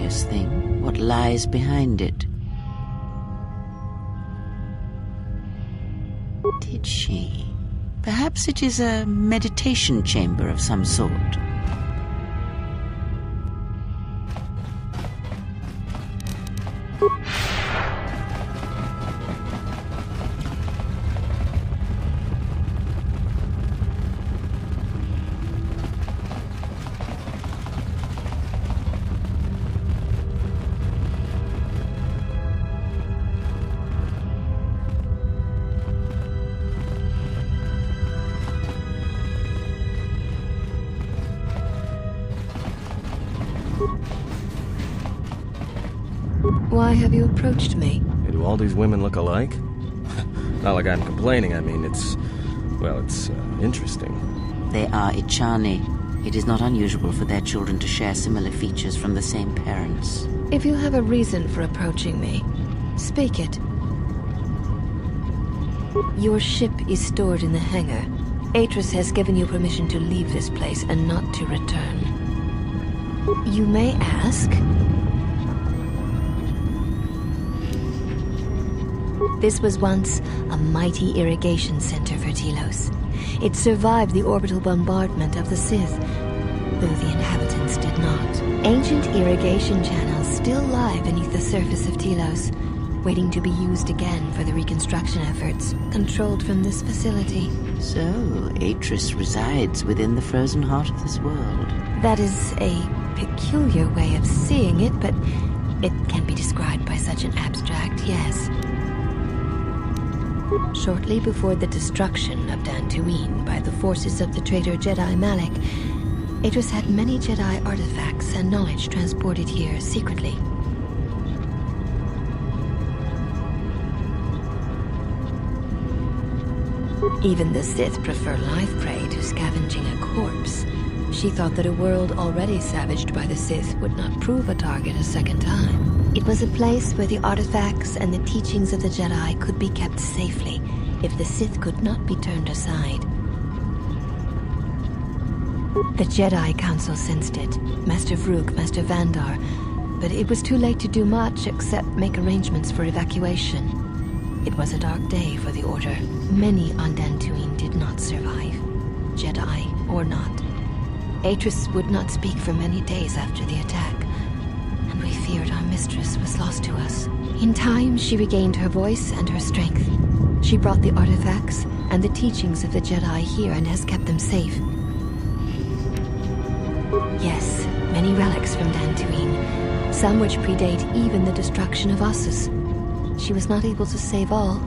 curious thing, what lies behind it. Did she? Perhaps it is a meditation chamber of some sort. Why have you approached me? Do all these women look alike? Not like I'm complaining, I mean, it's interesting. They are Ichani. It is not unusual for their children to share similar features from the same parents. If you have a reason for approaching me, speak it. Your ship is stored in the hangar. Atris has given you permission to leave this place and not to return. You may ask... This was once a mighty irrigation center for Telos. It survived the orbital bombardment of the Sith, though the inhabitants did not. Ancient irrigation channels still lie beneath the surface of Telos, waiting to be used again for the reconstruction efforts, controlled from this facility. So, Atris resides within the frozen heart of this world. That is a peculiar way of seeing it, but it can be described by such an abstract, yes. Shortly before the destruction of Dantooine by the forces of the traitor Jedi Malak, Atris had many Jedi artifacts and knowledge transported here secretly. Even the Sith prefer live prey to scavenging a corpse. She thought that a world already savaged by the Sith would not prove a target a second time. It was a place where the artifacts and the teachings of the Jedi could be kept safely if the Sith could not be turned aside. The Jedi Council sensed it, Master Vrook, Master Vandar, but it was too late to do much except make arrangements for evacuation. It was a dark day for the Order. Many on Dantooine did not survive, Jedi or not. Atris would not speak for many days after the attack, and we feared our mistress was lost to us. In time, she regained her voice and her strength. She brought the artifacts and the teachings of the Jedi here and has kept them safe. Yes, many relics from Dantooine, some which predate even the destruction of Ossus. She was not able to save all,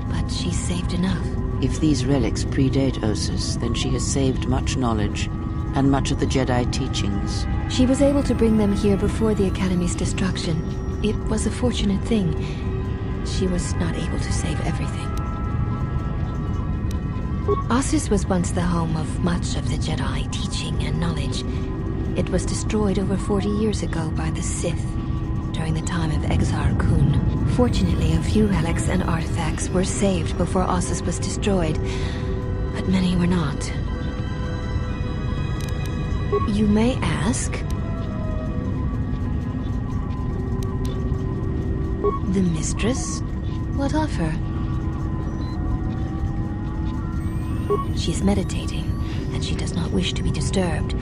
but she saved enough. If these relics predate Ossus, then she has saved much knowledge, and much of the Jedi teachings. She was able to bring them here before the Academy's destruction. It was a fortunate thing. She was not able to save everything. Ossus was once the home of much of the Jedi teaching and knowledge. It was destroyed over 40 years ago by the Sith, during the time of Exile Kun. Fortunately, a few relics and artifacts were saved before Ossus was destroyed, but many were not. You may ask... The mistress? What of her? She's meditating, and she does not wish to be disturbed.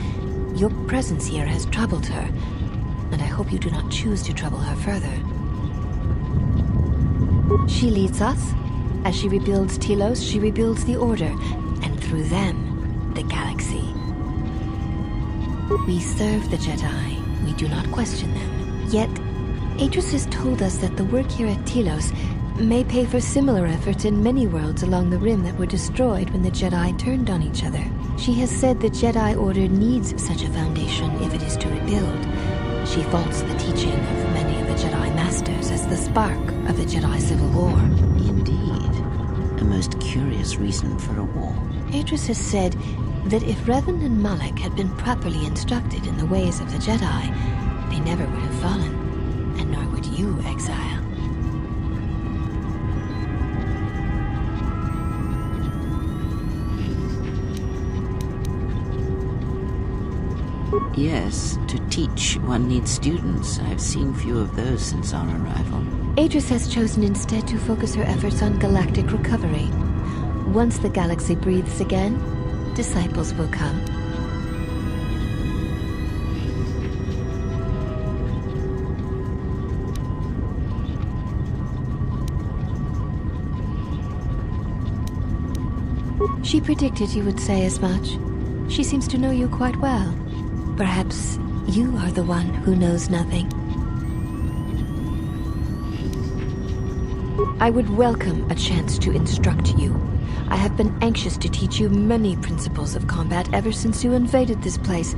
Your presence here has troubled her, and I hope you do not choose to trouble her further. She leads us. As she rebuilds Telos, she rebuilds the Order, and through them, the galaxy. We serve the Jedi. We do not question them. Yet, Atris has told us that the work here at Telos may pay for similar efforts in many worlds along the Rim that were destroyed when the Jedi turned on each other. She has said the Jedi Order needs such a foundation if it is to rebuild. She faults the teaching of many of the Jedi Masters as the spark of the Jedi Civil War. Indeed. A most curious reason for a war. Atris has said that if Revan and Malak had been properly instructed in the ways of the Jedi, they never would have fallen. And nor would you, Exile. Yes, to teach, one needs students. I've seen few of those since our arrival. Aegis has chosen instead to focus her efforts on galactic recovery. Once the galaxy breathes again, disciples will come. She predicted you would say as much. She seems to know you quite well. Perhaps you are the one who knows nothing. I would welcome a chance to instruct you. I have been anxious to teach you many principles of combat ever since you invaded this place.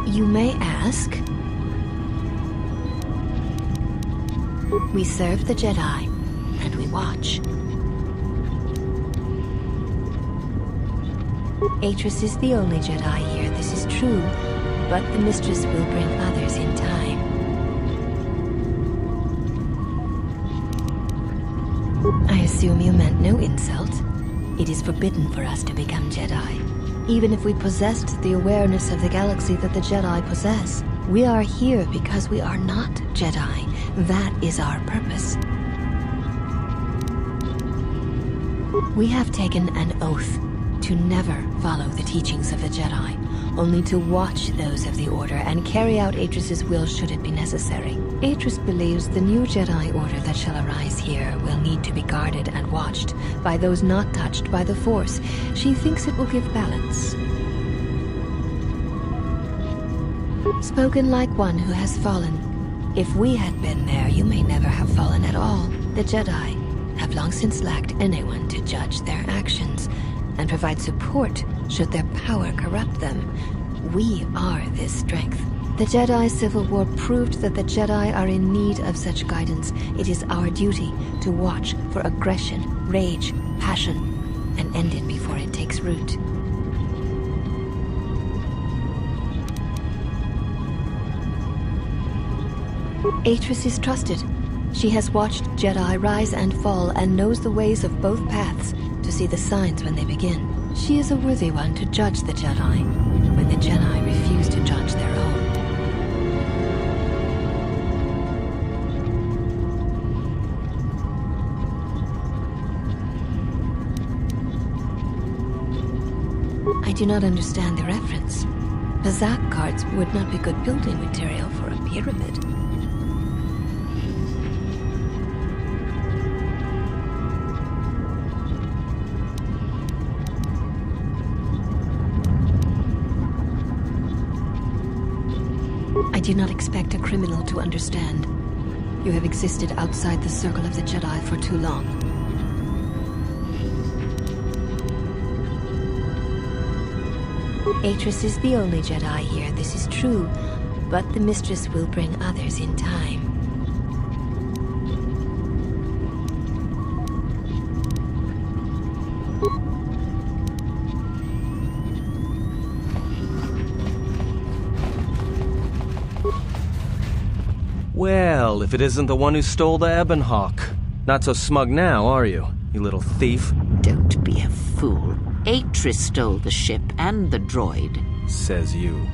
You may ask. We serve the Jedi, and we watch. Atris is the only Jedi here, this is true, but the Mistress will bring others in time. I assume you meant no insult. It is forbidden for us to become Jedi. Even if we possessed the awareness of the galaxy that the Jedi possess, we are here because we are not Jedi. That is our purpose. We have taken an oath to never follow the teachings of the Jedi, only to watch those of the Order and carry out Atris's will should it be necessary. Atris believes the new Jedi Order that shall arise here will need to be guarded and watched by those not touched by the Force. She thinks it will give balance. Spoken like one who has fallen. If we had been there, you may never have fallen at all. The Jedi have long since lacked anyone to judge their actions and provide support should their power corrupt them. We are this strength. The Jedi Civil War proved that the Jedi are in need of such guidance. It is our duty to watch for aggression, rage, passion, and end it before it takes root. Atris is trusted. She has watched Jedi rise and fall and knows the ways of both paths to see the signs when they begin. She is a worthy one to judge the Jedi when the Jedi refuse to judge their own. I do not understand the reference. Bazak cards would not be good building material for a pyramid. I do not expect a criminal to understand. You have existed outside the circle of the Jedi for too long. Atris is the only Jedi here, this is true, but the Mistress will bring others in time. Well, if it isn't the one who stole the Ebonhawk. Not so smug now, are you little thief? Don't be a fool. Atris stole the ship and the droid. Says you.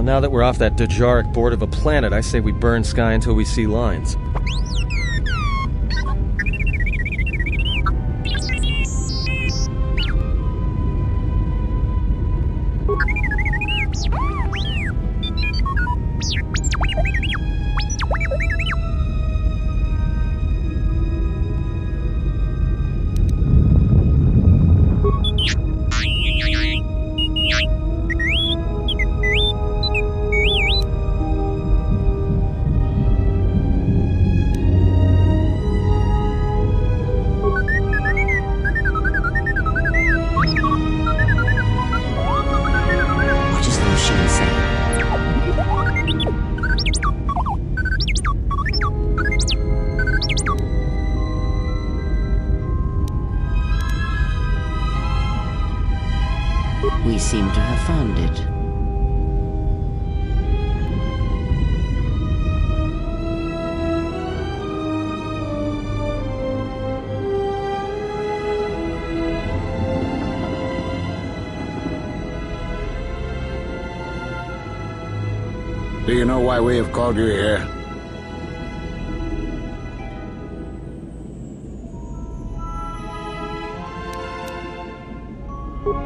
now that we're off that Dejaric board of a planet, I say we burn sky until we see lines. We seem to have found it. Do you know why we have called you here?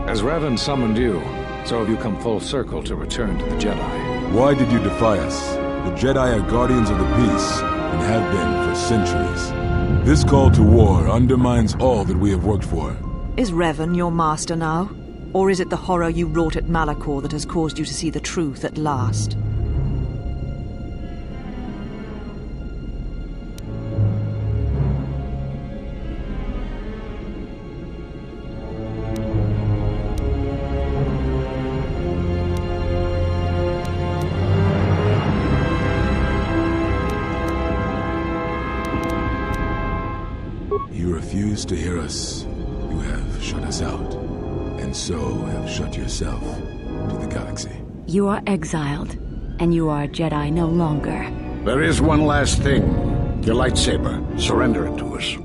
As Revan summoned you, so have you come full circle to return to the Jedi. Why did you defy us? The Jedi are guardians of the peace, and have been for centuries. This call to war undermines all that we have worked for. Is Revan your master now? Or is it the horror you wrought at Malachor that has caused you to see the truth at last? You refuse to hear us. You have shut us out, and so have shut yourself to the galaxy. You are exiled, and you are a Jedi no longer. There is one last thing. Your lightsaber. Surrender it to us.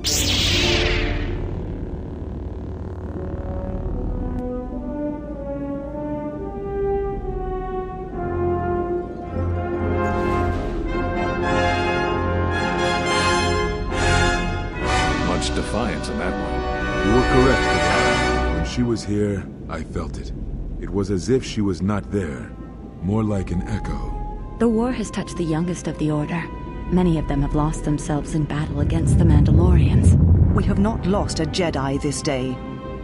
Defiance in that one. You were correct, Kadar. When she was here, I felt it. It was as if she was not there. More like an echo. The war has touched the youngest of the Order. Many of them have lost themselves in battle against the Mandalorians. We have not lost a Jedi this day.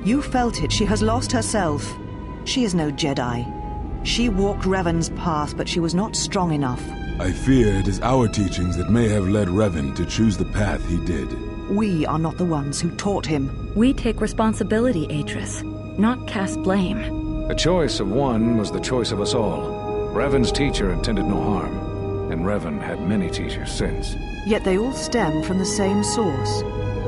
You felt it. She has lost herself. She is no Jedi. She walked Revan's path, but she was not strong enough. I fear it is our teachings that may have led Revan to choose the path he did. We are not the ones who taught him. We take responsibility, Atris, not cast blame. The choice of one was the choice of us all. Revan's teacher intended no harm, and Revan had many teachers since. Yet they all stem from the same source.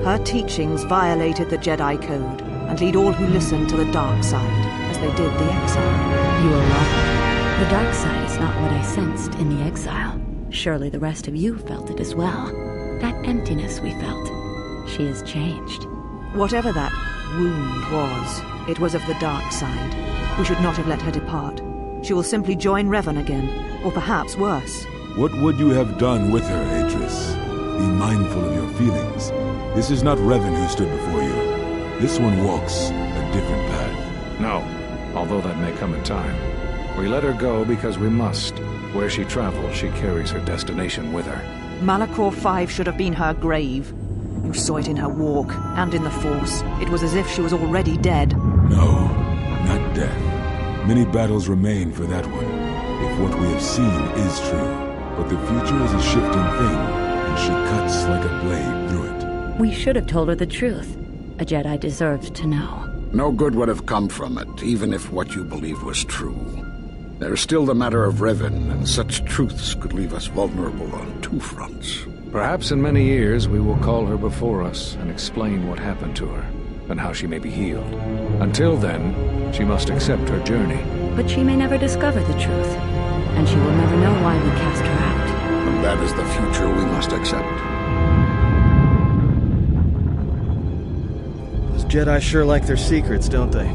Her teachings violated the Jedi Code and lead all who listen to the dark side, as they did the Exile. You are wrong. The dark side is not what I sensed in the Exile. Surely the rest of you felt it as well. That emptiness we felt. She has changed. Whatever that wound was, it was of the dark side. We should not have let her depart. She will simply join Revan again, or perhaps worse. What would you have done with her, Atris? Be mindful of your feelings. This is not Revan who stood before you. This one walks a different path. No, although that may come in time. We let her go because we must. Where she travels, she carries her destination with her. Malachor 5 should have been her grave. You saw it in her walk, and in the Force. It was as if she was already dead. No, not death. Many battles remain for that one, if what we have seen is true. But the future is a shifting thing, and she cuts like a blade through it. We should have told her the truth. A Jedi deserved to know. No good would have come from it, even if what you believed was true. There is still the matter of Revan, and such truths could leave us vulnerable on two fronts. Perhaps in many years we will call her before us and explain what happened to her, and how she may be healed. Until then, she must accept her journey. But she may never discover the truth, and she will never know why we cast her out. And that is the future we must accept. Those Jedi sure like their secrets, don't they?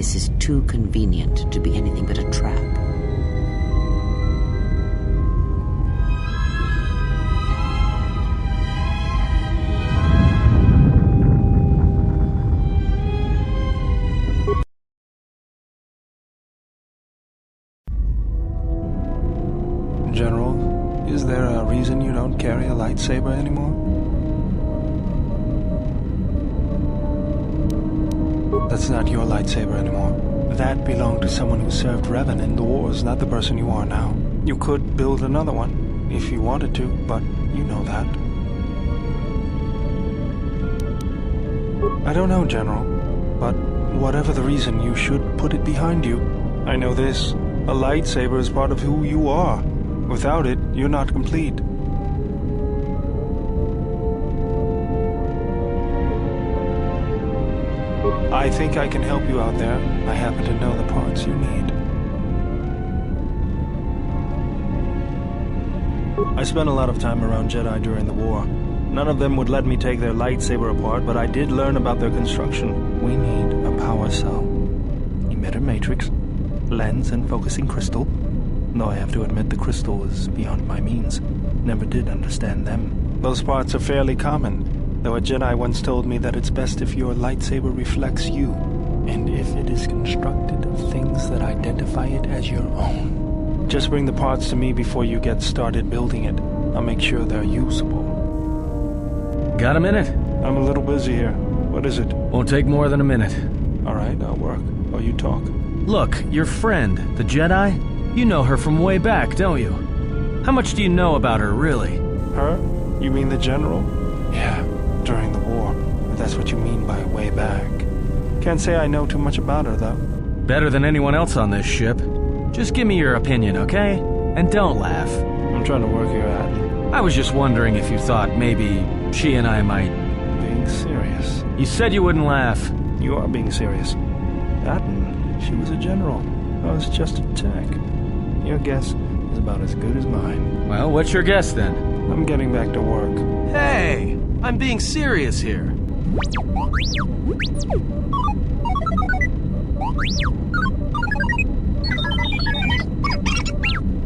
This is too convenient to be anything but a trap. General, is there a reason you don't carry a lightsaber anymore? That's not your lightsaber anymore. That belonged to someone who served Revan in the wars, not the person you are now. You could build another one, if you wanted to, but you know that. I don't know, General, but whatever the reason, you should put it behind you. I know this. A lightsaber is part of who you are. Without it, you're not complete. I think I can help you out there. I happen to know the parts you need. I spent a lot of time around Jedi during the war. None of them would let me take their lightsaber apart, but I did learn about their construction. We need a power cell, emitter matrix, lens and focusing crystal. Though I have to admit the crystal is beyond my means. Never did understand them. Those parts are fairly common, though a Jedi once told me that it's best if your lightsaber reflects you, and if it is constructed of things that identify it as your own. Just bring the parts to me before you get started building it. I'll make sure they're usable. Got a minute? I'm a little busy here. What is it? Won't take more than a minute. All right, I'll work. While you talk. Look, your friend, the Jedi, you know her from way back, don't you? How much do you know about her, really? Her? You mean the General? Yeah, during the war. If that's what you mean by way back. Can't say I know too much about her, though. Better than anyone else on this ship. Just give me your opinion, okay? And don't laugh. I'm trying to work your ad. I was just wondering if you thought maybe she and I might... Being serious. You said you wouldn't laugh. You are being serious. That and she was a general. I was just a tech. Your guess is about as good as mine. Well, what's your guess then? I'm getting back to work. Hey! I'm being serious here.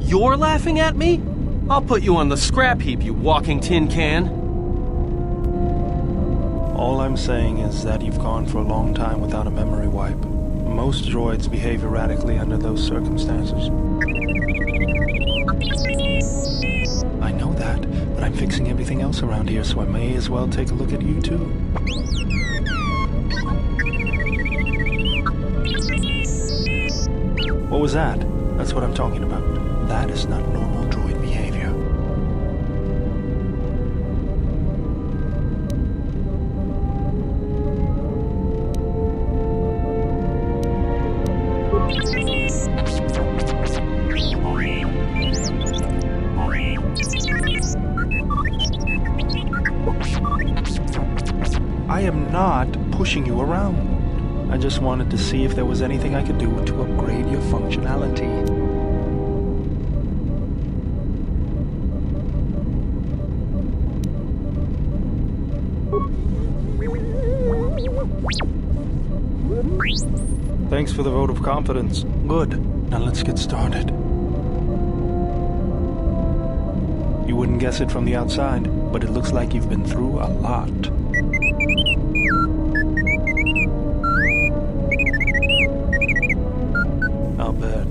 You're laughing at me? I'll put you on the scrap heap, you walking tin can. All I'm saying is that you've gone for a long time without a memory wipe. Most droids behave erratically under those circumstances. I know that, but I'm fixing everything else around here, so I may as well take a look at you too. What was that? That's what I'm talking about. That is not normal droid behavior. I am not pushing you around. I just wanted to see if there was anything I could do to upgrade your functionality. Thanks for the vote of confidence. Good. Now let's get started. You wouldn't guess it from the outside, but it looks like you've been through a lot. I'll bet.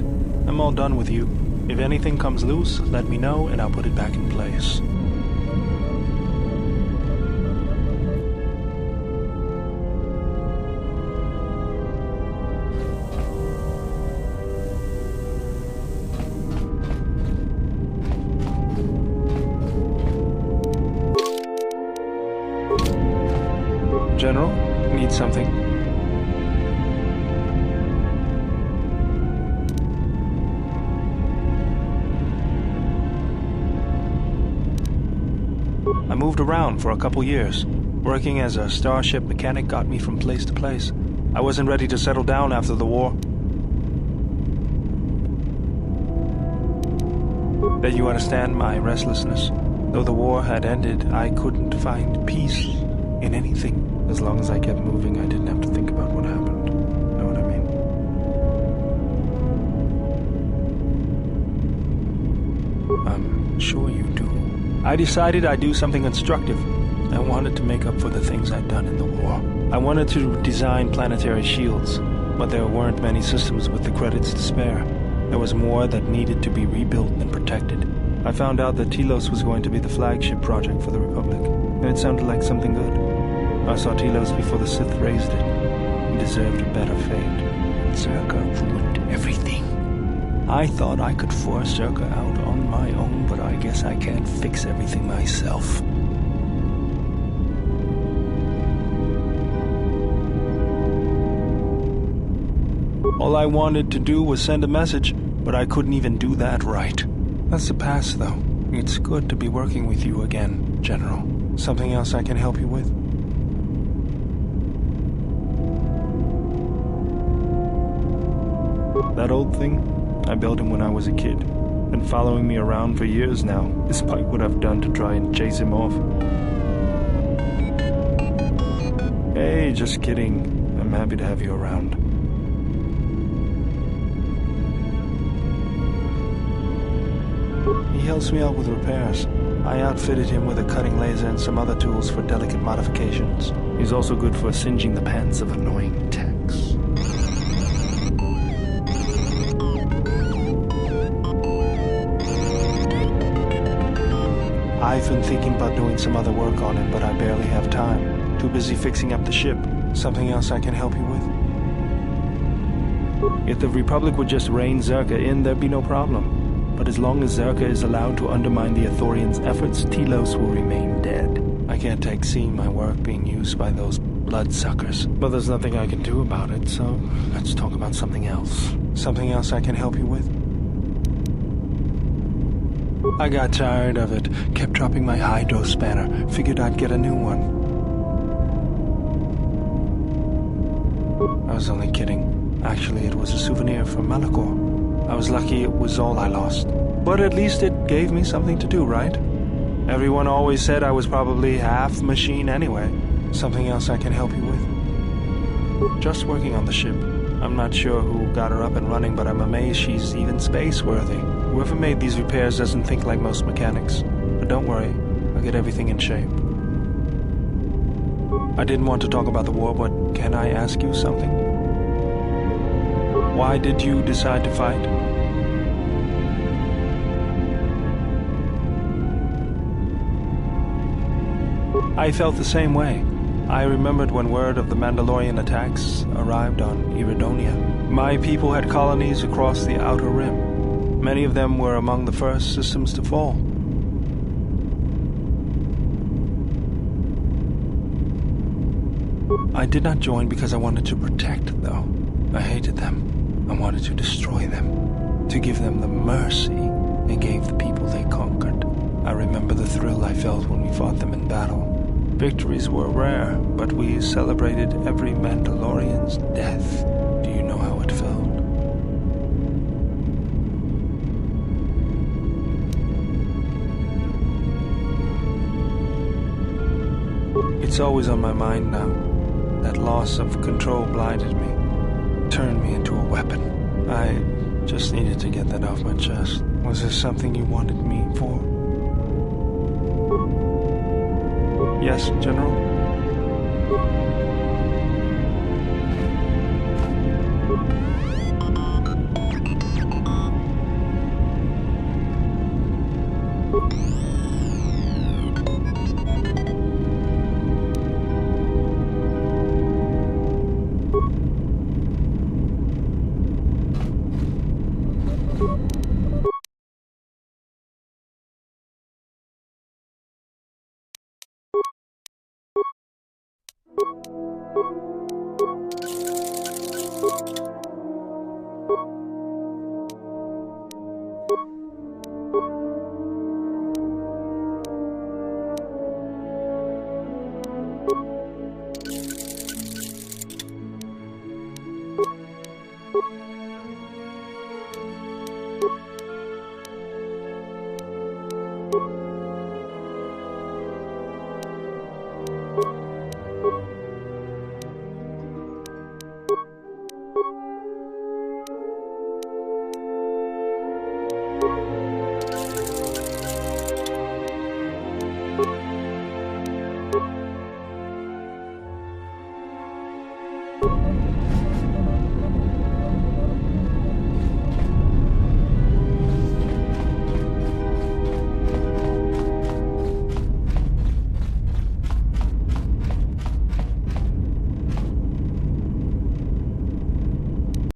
I'm all done with you. If anything comes loose, let me know and I'll put it back in place. General, need something? I moved around for a couple years. Working as a starship mechanic got me from place to place. I wasn't ready to settle down after the war. Then you understand my restlessness. Though the war had ended, I couldn't find peace in anything. As long as I kept moving, I didn't have to think about what happened. Know what I mean? sure you do. I decided I'd do something constructive. I wanted to make up for the things I'd done in the war. I wanted to design planetary shields, but there weren't many systems with the credits to spare. There was more that needed to be rebuilt and protected. I found out that Telos was going to be the flagship project for the Republic, and it sounded like something good. I saw Telos before the Sith raised it. He deserved a better fate. Zerka ruined everything. I thought I could force Zerka out on my own, but I guess I can't fix everything myself. All I wanted to do was send a message, but I couldn't even do that right. That's the past, though. It's good to be working with you again, General. Something else I can help you with? That old thing? I built him when I was a kid. Been following me around for years now, despite what I've done to try and chase him off. Hey, just kidding. I'm happy to have you around. He helps me out with repairs. I outfitted him with a cutting laser and some other tools for delicate modifications. He's also good for singeing the pants of annoying techs. I've been thinking about doing some other work on it, but I barely have time. Too busy fixing up the ship. Something else I can help you with? If the Republic would just rein Zerka in, there'd be no problem. But as long as Zerka is allowed to undermine the Ithorians' efforts, Telos will remain dead. I can't take seeing my work being used by those bloodsuckers. But there's nothing I can do about it, so let's talk about something else. Something else I can help you with? I got tired of it. Kept dropping my hydro spanner. Figured I'd get a new one. I was only kidding. Actually, it was a souvenir from Malachor. I was lucky it was all I lost. But at least it gave me something to do, right? Everyone always said I was probably half machine anyway. Something else I can help you with? Just working on the ship. I'm not sure who got her up and running, but I'm amazed she's even space-worthy. Whoever made these repairs doesn't think like most mechanics. But don't worry, I'll get everything in shape. I didn't want to talk about the war, but can I ask you something? Why did you decide to fight? I felt the same way. I remembered when word of the Mandalorian attacks arrived on Iridonia. My people had colonies across the Outer Rim. Many of them were among the first systems to fall. I did not join because I wanted to protect, though. I hated them. I wanted to destroy them, to give them the mercy they gave the people they conquered. I remember the thrill I felt when we fought them in battle. Victories were rare, but we celebrated every Mandalorian's death. Do you know how it felt? It's always on my mind now. That loss of control blinded me. Turned me into a weapon. I just needed to get that off my chest. Was there something you wanted me for? Yes, General?